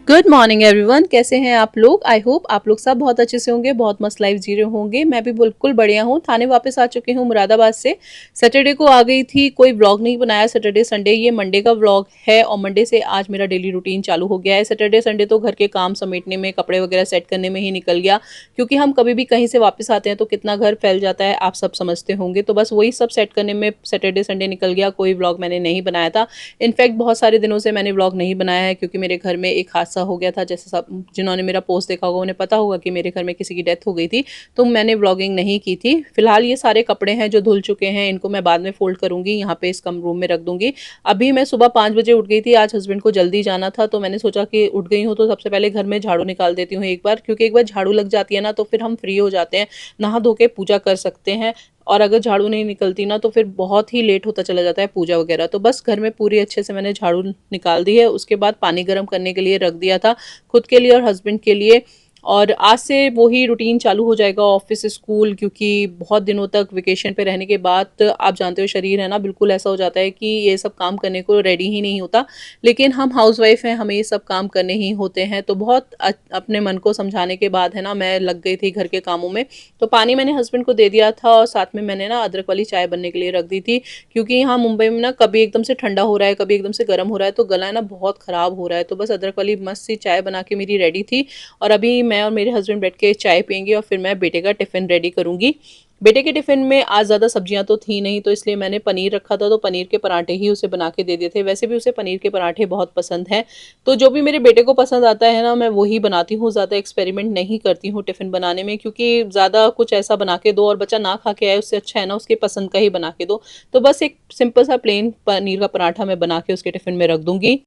Good morning everyone, कैसे हैं आप लोग। आई होप आप लोग सब बहुत अच्छे से होंगे, बहुत मस्त लाइफ जी रहे होंगे। मैं भी बिल्कुल बढ़िया हूँ। थाने वापस आ चुकी हूँ मुरादाबाद से। सैटरडे को आ गई थी, कोई व्लॉग नहीं बनाया। सैटरडे संडे ये मंडे का व्लॉग है और मंडे से आज मेरा डेली रूटीन चालू हो गया है। सैटरडे संडे तो घर के काम समेटने में, कपड़े वगैरह सेट करने में ही निकल गया, क्योंकि हम कभी भी कहीं से वापस आते हैं तो कितना घर फैल जाता है, आप सब समझते होंगे। तो बस वही सब सेट करने में सैटरडे संडे निकल गया। कोई व्लॉग मैंने नहीं बनाया था। इनफैक्ट बहुत सारे दिनों से मैंने व्लॉग नहीं बनाया है, क्योंकि मेरे घर में एक हादसा हो गया था। जैसे सब जिन्होंने मेरा पोस्ट देखा होगा उन्हें पता होगा कि मेरे घर में किसी की डेथ हो गई थी, तो मैंने व्लॉगिंग नहीं की थी। फिलहाल ये सारे कपड़े हैं जो धुल चुके हैं, इनको मैं बाद में फोल्ड करूंगी, यहाँ पे इस कम रूम में रख दूंगी। अभी मैं सुबह 5 बजे उठ गई थी। आज हस्बैंड को जल्दी जाना था, तो मैंने सोचा कि उठ गई हूँ तो सबसे पहले घर में झाड़ू निकाल देती हूँ एक बार, क्योंकि एक बार झाड़ू लग जाती है ना तो फिर हम फ्री हो जाते हैं, नहा धो के पूजा कर सकते हैं। और अगर झाड़ू नहीं निकलती ना तो फिर बहुत ही लेट होता चला जाता है पूजा वगैरह। तो बस घर में पूरी अच्छे से मैंने झाड़ू निकाल दी है। उसके बाद पानी गर्म करने के लिए रख दिया था, खुद के लिए और हस्बैंड के लिए। और आज से वही रूटीन चालू हो जाएगा, ऑफिस स्कूल, क्योंकि बहुत दिनों तक वेकेशन पे रहने के बाद आप जानते हो शरीर है ना, बिल्कुल ऐसा हो जाता है कि ये सब काम करने को रेडी ही नहीं होता। लेकिन हम हाउसवाइफ हैं, हमें ये सब काम करने ही होते हैं। तो बहुत अपने मन को समझाने के बाद है ना मैं लग गई थी घर के कामों में। तो पानी मैंने हस्बैंड को दे दिया था और साथ में मैंने ना अदरक वाली चाय बनने के लिए रख दी थी, क्योंकि यहाँ मुंबई में ना कभी एकदम से ठंडा हो रहा है, कभी एकदम से गर्म हो रहा है, तो गला है ना बहुत ख़राब हो रहा है। तो बस अदरक वाली मस्त सी चाय बना के मेरी रेडी थी। और अभी मैं और मेरे हस्बैंड बैठ के चाय पियेंगे और फिर मैं बेटे का टिफ़िन रेडी करूँगी। बेटे के टिफ़िन में आज ज़्यादा सब्जियां तो थी नहीं, तो इसलिए मैंने पनीर रखा था, तो पनीर के पराठे ही उसे बना के दे दिए थे। वैसे भी उसे पनीर के पराठे बहुत पसंद हैं। तो जो भी मेरे बेटे को पसंद आता है ना मैं वही बनाती हूँ, ज़्यादा एक्सपेरिमेंट नहीं करती हूँ टिफ़िन बनाने में, क्योंकि ज़्यादा कुछ ऐसा बना के दो और बच्चा ना खा के आए, उससे अच्छा है ना उसके पसंद का ही बना के दो। तो बस एक सिंपल सा प्लेन पनीर का पराठा मैं बना के उसके टिफ़िन में रख दूंगी।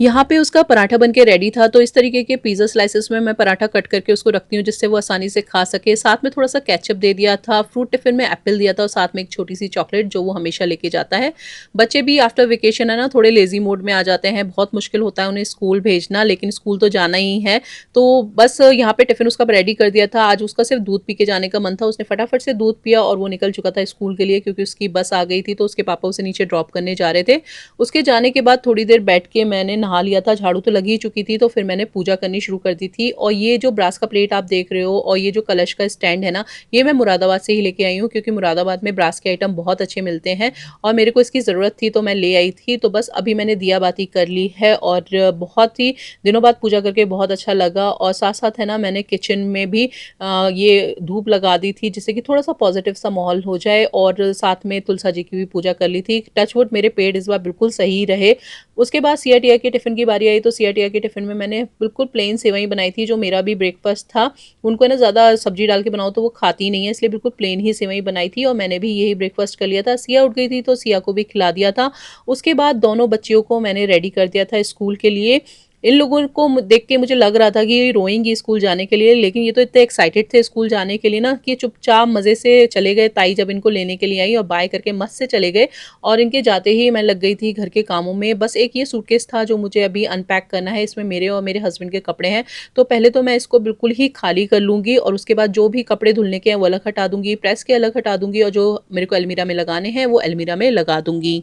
यहाँ पे उसका पराठा बन के रेडी था। तो इस तरीके के पिज़्ज़ा स्लाइसेस में मैं पराठा कट करके उसको रखती हूँ, जिससे वो आसानी से खा सके। साथ में थोड़ा-सा केचअप दे दिया था, फ्रूट टिफ़िन में एप्पल दिया था और साथ में एक छोटी-सी चॉकलेट जो वो हमेशा लेके जाता है। बच्चे भी आफ्टर वेकेशन है ना थोड़े लेज़ी मोड में आ जाते हैं, बहुत मुश्किल होता है उन्हें स्कूल भेजना, लेकिन स्कूल तो जाना ही है। तो बस यहाँ पे टिफ़िन उसका रेडी कर दिया था। आज उसका सिर्फ़ दूध पी के जाने का मन था, उसने फटाफट से दूध पिया और वो निकल चुका था स्कूल के लिए, क्योंकि उसकी बस आ गई थी, तो उसके पापा उसे नीचे ड्रॉप करने जा रहे थे। उसके जाने के बाद थोड़ी देर बैठ के मैंने नहा लिया था, झाड़ू तो लगी ही चुकी थी, तो फिर मैंने पूजा करनी शुरू कर दी थी। और ये जो ब्रास का प्लेट आप देख रहे हो और ये जो कलश का स्टैंड है ना, ये मैं मुरादाबाद से ही लेके आई हूँ, क्योंकि मुरादाबाद में ब्रास के आइटम बहुत अच्छे मिलते हैं और मेरे को इसकी ज़रूरत थी तो मैं ले आई थी। तो बस अभी मैंने दिया बाती कर ली है और बहुत ही दिनों बाद पूजा करके बहुत अच्छा लगा। और साथ-साथ है ना मैंने किचन में भी ये धूप लगा दी थी, जिससे कि थोड़ा-सा पॉज़िटिव सा माहौल हो जाए, और साथ में तुलसा जी की भी पूजा कर ली थी। टच वुड मेरे पेट इस बार बिल्कुल सही रहे। उसके बाद सिया टिया के टिफ़िन की बारी आई, तो सिया टिया के टिफ़िन में मैंने बिल्कुल प्लेन सेवई बनाई थी, जो मेरा भी ब्रेकफ़ास्ट था। उनको ना ज़्यादा सब्ज़ी डाल के बनाओ तो वो खाती नहीं है, इसलिए बिल्कुल प्लेन ही सेवई बनाई थी और मैंने भी यही ब्रेकफ़ास्ट कर लिया था। सिया उठ गई थी तो सिया को भी खिला दिया था। उसके बाद दोनों बच्चियों को मैंने रेडी कर दिया था स्कूल के लिए। इन लोगों को देख के मुझे लग रहा था कि ये रोएँगी स्कूल जाने के लिए, लेकिन ये तो इतने एक्साइटेड थे स्कूल जाने के लिए ना कि चुपचाप मज़े से चले गए। ताई जब इनको लेने के लिए आई और बाय करके मस्त से चले गए, और इनके जाते ही मैं लग गई थी घर के कामों में। बस एक ये सूटकेस था जो मुझे अभी अनपैक करना है, इसमें मेरे और मेरे हस्बैंड के कपड़े हैं। तो पहले तो मैं इसको बिल्कुल ही खाली कर लूँगी और उसके बाद जो भी कपड़े धुलने के हैं वो अलग हटा दूँगी, प्रेस के अलग हटा दूँगी और जो मेरे को अलमीरा में लगाने हैं वो अलमीरा में लगा दूँगी।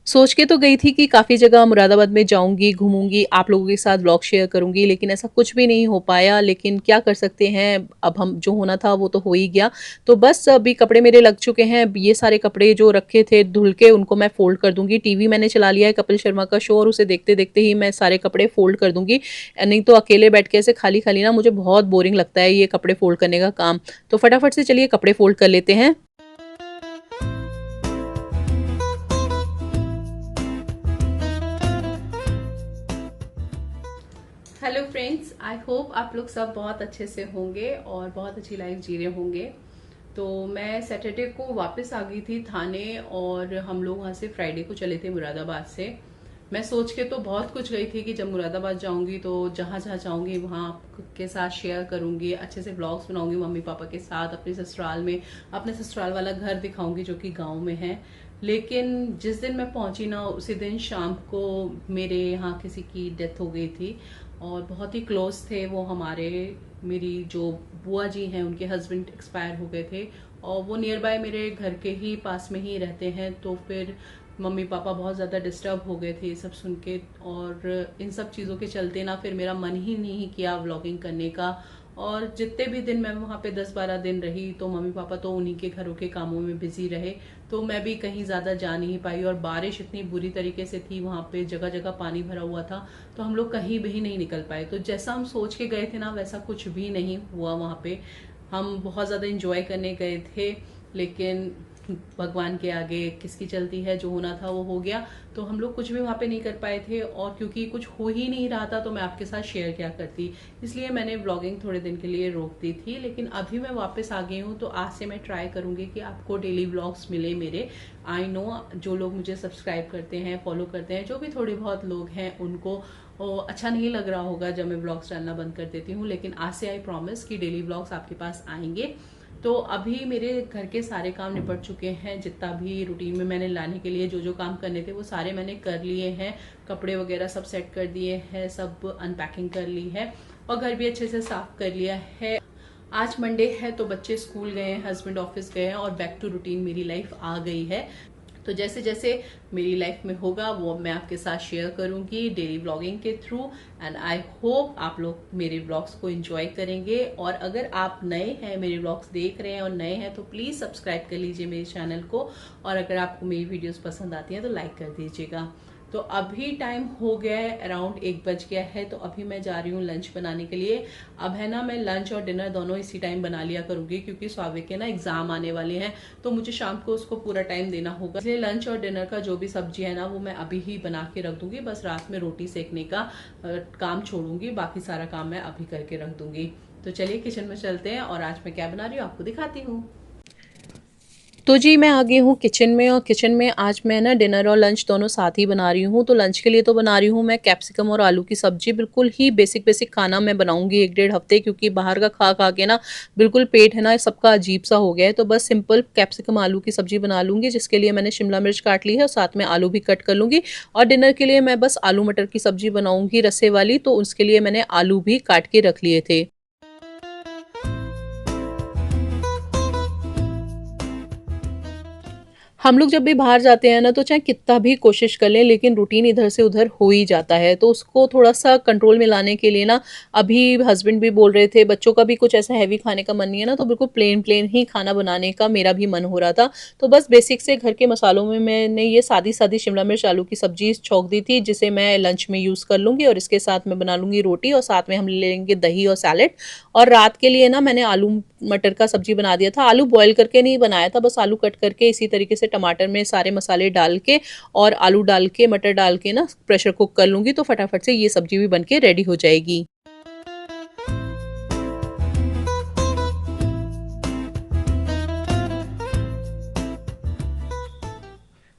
सोच के तो गई थी कि काफ़ी जगह मुरादाबाद में जाऊँगी, घूमूँगी, आप लोगों के साथ व्लॉग शेयर करूँगी, लेकिन ऐसा कुछ भी नहीं हो पाया। लेकिन क्या कर सकते हैं, अब हम जो होना था वो तो हो ही गया। तो बस अभी कपड़े मेरे लग चुके हैं। अब ये सारे कपड़े जो रखे थे धुल के उनको मैं फ़ोल्ड कर दूँगी। टीवी मैंने चला लिया है कपिल शर्मा का शो, और उसे देखते-देखते ही मैं सारे कपड़े फ़ोल्ड कर दूँगी। नहीं तो अकेले बैठ के ऐसे खाली-खाली ना मुझे बहुत बोरिंग लगता है ये कपड़े फ़ोल्ड करने का काम। तो फटाफट से चलिए कपड़े फ़ोल्ड कर लेते हैं। हेलो फ्रेंड्स, आई होप आप लोग सब बहुत अच्छे से होंगे और बहुत अच्छी लाइफ जी रहे होंगे। तो मैं सैटरडे को वापस आ गई थी थाने, और हम लोग वहाँ से फ्राइडे को चले थे मुरादाबाद से। मैं सोच के तो बहुत कुछ गई थी कि जब मुरादाबाद जाऊंगी तो जहाँ जहाँ जाऊंगी वहाँ के साथ शेयर करूंगी, अच्छे से व्लॉग्स बनाऊंगी मम्मी पापा के साथ, अपने ससुराल में अपने ससुराल वाला घर दिखाऊंगी जो कि गांव में है। लेकिन जिस दिन मैं पहुंची ना, उसी दिन शाम को मेरे यहाँ किसी की डेथ हो गई थी और बहुत ही क्लोज थे वो हमारे। मेरी जो बुआ जी हैं उनके हस्बैंड एक्सपायर हो गए थे और वो नियर बाय मेरे घर के ही पास में ही रहते हैं। तो फिर मम्मी पापा बहुत ज़्यादा डिस्टर्ब हो गए थे ये सब सुन के, और इन सब चीज़ों के चलते ना फिर मेरा मन ही नहीं किया व्लॉगिंग करने का। और जितने भी दिन मैं वहाँ पे 10-12 दिन रही तो मम्मी पापा तो उन्हीं के घरों के कामों में बिजी रहे, तो मैं भी कहीं ज़्यादा जा नहीं पाई। और बारिश इतनी बुरी तरीके से थी, वहाँ पे जगह जगह पानी भरा हुआ था, तो हम लोग कहीं भी नहीं निकल पाए। तो जैसा हम सोच के गए थे ना वैसा कुछ भी नहीं हुआ वहाँ पे। हम बहुत ज़्यादा इंजॉय करने गए थे, लेकिन भगवान के आगे किसकी चलती है, जो होना था वो हो गया। तो हम लोग कुछ भी वहाँ पे नहीं कर पाए थे, और क्योंकि कुछ हो ही नहीं रहा था तो मैं आपके साथ शेयर क्या करती, इसलिए मैंने व्लॉगिंग थोड़े दिन के लिए रोक दी थी। लेकिन अभी मैं वापस आ गई हूँ, तो आज से मैं ट्राई करूँगी कि आपको डेली व्लॉग्स मिले मेरे। आई नो जो लोग मुझे सब्सक्राइब करते हैं, फॉलो करते हैं, जो भी थोड़े बहुत लोग हैं, उनको अच्छा नहीं लग रहा होगा जब मैं व्लॉग्स डालना बंद कर देती हूँ, लेकिन आज से आई प्रॉमिस कि डेली व्लॉग्स आपके पास आएंगे। तो अभी मेरे घर के सारे काम निपट चुके हैं, जितना भी रूटीन में मैंने लाने के लिए जो जो काम करने थे वो सारे मैंने कर लिए हैं। कपड़े वगैरह सब सेट कर दिए हैं, सब अनपैकिंग कर ली है और घर भी अच्छे से साफ कर लिया है। आज मंडे है तो बच्चे स्कूल गए हैं, हस्बैंड ऑफिस गए हैं और बैक टू रूटीन मेरी लाइफ आ गई है। तो जैसे जैसे मेरी लाइफ में होगा वो मैं आपके साथ शेयर करूंगी डेली व्लॉगिंग के थ्रू। एंड आई होप आप लोग मेरे व्लॉग्स को एंजॉय करेंगे। और अगर आप नए हैं, मेरे व्लॉग्स देख रहे हैं और नए हैं, तो प्लीज़ सब्सक्राइब कर लीजिए मेरे चैनल को। और अगर आपको मेरी वीडियोस पसंद आती हैं तो लाइक कर दीजिएगा। तो अभी टाइम हो गया है, अराउंड 1 बज गया है, तो अभी मैं जा रही हूँ लंच बनाने के लिए। अब है ना, मैं लंच और डिनर दोनों इसी टाइम बना लिया करूंगी, क्योंकि स्वावे के ना एग्जाम आने वाले हैं, तो मुझे शाम को उसको पूरा टाइम देना होगा। इसलिए लंच और डिनर का जो भी सब्जी है ना वो मैं अभी ही बना के रख दूंगी। बस रात में रोटी सेकने का काम छोड़ूंगी, बाकी सारा काम मैं अभी करके रख दूंगी। तो चलिए किचन में चलते हैं और आज मैं क्या बना रही हूँ आपको दिखाती हूँ। तो जी मैं आ गई हूँ किचन में, और किचन में आज मैं ना डिनर और लंच दोनों साथ ही बना रही हूँ। तो लंच के लिए तो बना रही हूँ मैं कैप्सिकम और आलू की सब्जी। बिल्कुल ही बेसिक बेसिक खाना मैं बनाऊंगी 1-1.5 हफ्ते, क्योंकि बाहर का खा खा के ना बिल्कुल पेट है ना सबका अजीब सा हो गया है। तो बस सिंपल कैप्सिकम आलू की सब्जी बना लूंगी, जिसके लिए मैंने शिमला मिर्च काट ली है और साथ में आलू भी कट कर लूंगी। और डिनर के लिए मैं बस आलू मटर की सब्जी बनाऊंगी रसे वाली, तो उसके लिए मैंने आलू भी काट के रख लिए थे। हम लोग जब भी बाहर जाते हैं ना, तो चाहे कितना भी कोशिश कर लें, लेकिन रूटीन इधर से उधर हो ही जाता है। तो उसको थोड़ा-सा कंट्रोल में लाने के लिए ना, अभी हस्बैंड भी बोल रहे थे, बच्चों का भी कुछ ऐसा हैवी खाने का मन नहीं है ना, तो बिल्कुल प्लेन-प्लेन ही खाना बनाने का मेरा भी मन हो रहा था। तो बस बेसिक से घर के मसालों में मैंने ये सादी-सादी शिमला मिर्च आलू की सब्जी छौंक दी थी, जिसे मैं लंच में यूज़ कर लूँगी, और इसके साथ मैं बना लूँगी रोटी, और साथ में हम ले लेंगे दही और सैलेड। और रात के लिए ना मैंने आलू मटर का सब्जी बना दिया था। आलू बॉयल करके नहीं बनाया था, बस आलू कट करके इसी तरीके से टमाटर में सारे मसाले डाल के और आलू डाल के मटर डाल के ना प्रेशर कुक कर लूँगी, तो फटाफट से ये सब्जी भी बन के रेडी हो जाएगी।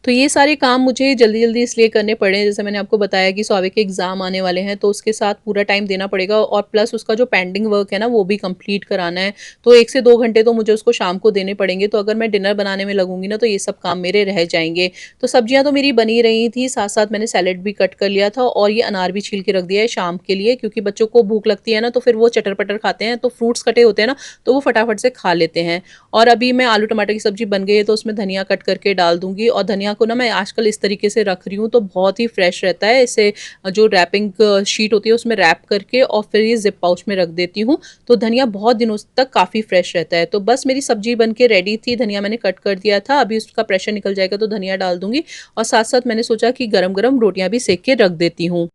तो ये सारे काम मुझे जल्दी-जल्दी इसलिए करने पड़े, जैसे मैंने आपको बताया कि स्वावे के एग्ज़ाम आने वाले हैं, तो उसके साथ पूरा टाइम देना पड़ेगा, और प्लस उसका जो पेंडिंग वर्क है ना, वो भी कंप्लीट कराना है। तो 1 से 2 घंटे तो मुझे उसको शाम को देने पड़ेंगे, तो अगर मैं डिनर बनाने में लगूँगी ना, तो ये सब काम मेरे रह जाएँगे। तो सब्जियाँ तो मेरी बनी रही थी, साथ-साथ मैंने सैलेड भी कट कर लिया था, और ये अनार भी छील के रख दिया है शाम के लिए, क्योंकि बच्चों को भूख लगती है ना, तो फिर वो चटर-पटर खाते हैं, तो फ्रूट्स कटे होते हैं ना, तो वो फटाफट से खा लेते हैं। और अभी मैं आलू टमाटर की सब्जी बन गई है, तो उसमें धनिया कट करके डाल दूँगी, और धनिया को ना मैं आजकल इस तरीके से रख रही हूँ, तो बहुत ही फ्रेश रहता है। इसे जो रैपिंग शीट होती है उसमें रैप करके और फिर ये ज़िप पाउच में रख देती हूँ, तो धनिया बहुत दिनों तक काफ़ी फ्रेश रहता है। तो बस मेरी सब्जी बन के रेडी थी, धनिया मैंने कट कर दिया था, अभी उसका प्रेशर निकल जाएगा तो धनिया डाल दूँगी, और साथ-साथ मैंने सोचा कि गरम-गरम रोटियाँ भी सेक के रख देती हूँ।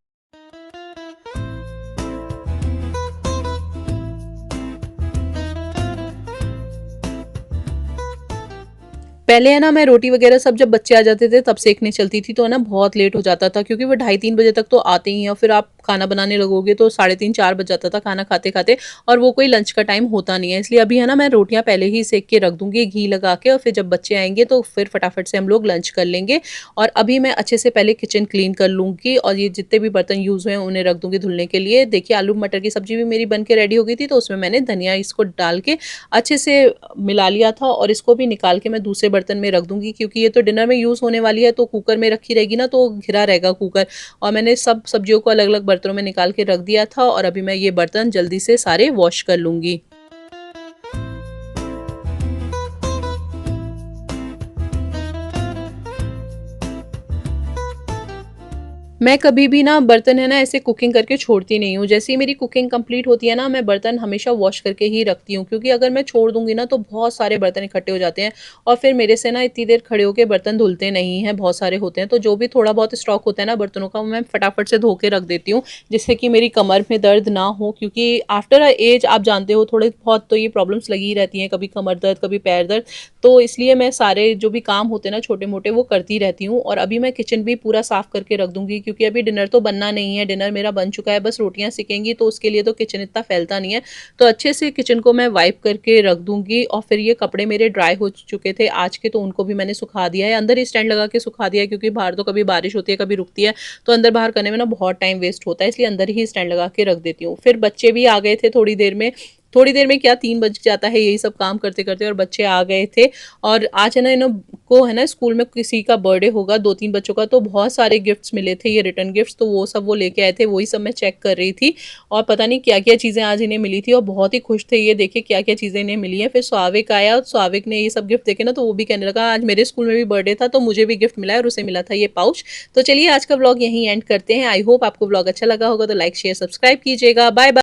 पहले है ना मैं रोटी वगैरह सब जब बच्चे आ जाते थे तब सेकने चलती थी, तो है ना बहुत लेट हो जाता था क्योंकि वो 2:30-3 बजे तक तो आते ही हैं और फिर आप खाना बनाने लगोगे तो 3:30-4 बज जाता था खाना खाते-खाते, और वो कोई लंच का टाइम होता नहीं है। इसलिए अभी है ना मैं रोटियाँ पहले ही सेक के रख दूँगी घी लगा के, और फिर जब बच्चे आएँगे तो फिर फटाफट से हम लोग लंच कर लेंगे। और अभी मैं अच्छे से पहले किचन क्लीन कर लूँगी और ये जितने भी बर्तन यूज़ हुए हैं उन्हें रख दूँगी धुलने के लिए। देखिए आलू मटर की सब्ज़ी भी मेरी बन के रेडी हो गई थी, तो उसमें मैंने धनिया इसको डाल के अच्छे से मिला लिया था, और इसको भी निकाल के मैं दूसरे बर्तन में रख दूँगी क्योंकि ये तो डिनर में यूज़ होने वाली है, तो कुकर में रखी रहेगी ना तो घिरा रहेगा कुकर। और मैंने सब सब्जियों को अलग-अलग बर्तनों में निकाल के रख दिया था, और अभी मैं ये बर्तन जल्दी से सारे वॉश कर लूँगी। मैं कभी भी ना बर्तन है ना ऐसे कुकिंग करके छोड़ती नहीं हूँ। जैसे ही मेरी कुकिंग कंप्लीट होती है ना, मैं बर्तन हमेशा वॉश करके ही रखती हूँ, क्योंकि अगर मैं छोड़ दूँगी ना तो बहुत सारे बर्तन इकट्ठे हो जाते हैं, और फिर मेरे से ना इतनी देर खड़े होके बर्तन धुलते नहीं हैं, बहुत सारे होते हैं। तो जो भी थोड़ा बहुत स्टॉक होता है ना बर्तनों का, वो मैं फटाफट से धो के रख देती हूँ, जिससे कि मेरी कमर में दर्द ना हो, क्योंकि आफ्टर अ एज आप जानते हो थोड़े बहुत तो ये प्रॉब्लम्स लगी ही रहती हैं, कभी कमर दर्द, कभी पैर दर्द। तो इसलिए मैं सारे जो भी काम होते हैं ना छोटे-मोटे वो करती रहती हूँ, और अभी मैं किचन भी पूरा साफ करके रख दूँगी क्योंकि अभी डिनर तो बनना नहीं है, डिनर मेरा बन चुका है, बस रोटियाँ सेकेंगी तो उसके लिए तो किचन इतना फैलता नहीं है। तो अच्छे से किचन को मैं वाइप करके रख दूँगी, और फिर ये कपड़े मेरे ड्राई हो चुके थे आज के, तो उनको भी मैंने सुखा दिया है। अंदर ही स्टैंड लगा के सुखा दिया है क्योंकि बाहर तो कभी बारिश होती है, कभी रुकती है, तो अंदर-बाहर करने में ना बहुत टाइम वेस्ट होता है, इसलिए अंदर ही स्टैंड लगा के रख देती हूँ। फिर बच्चे भी आ गए थे थोड़ी देर में क्या 3 बज जाता है यही सब काम करते-करते, और बच्चे आ गए थे। और आज है ना इन्हों को है ना स्कूल में किसी का बर्थडे होगा 2-3 बच्चों का, तो बहुत सारे गिफ्ट्स मिले थे, ये रिटर्न गिफ्ट्स, तो वो सब वो लेके आए थे, वही सब मैं चेक कर रही थी। और पता नहीं क्या-क्या चीज़ें आज इन्हें मिली थी, और बहुत ही खुश थे ये देख के क्या-क्या चीज़ें इन्हें मिली हैं। फिर स्वाविक आया, और स्वाविक ने ये सब गिफ्ट देखे ना तो वो भी कहने लगा आज मेरे स्कूल में भी बर्थडे था तो मुझे भी गिफ्ट मिला है, और उसे मिला था ये पाउच। तो चलिए आज का व्लॉग यहीं एंड करते हैं। आई होप आपको व्लॉग अच्छा लगा होगा, तो लाइक, शेयर, सब्सक्राइब कीजिएगा। Bye bye.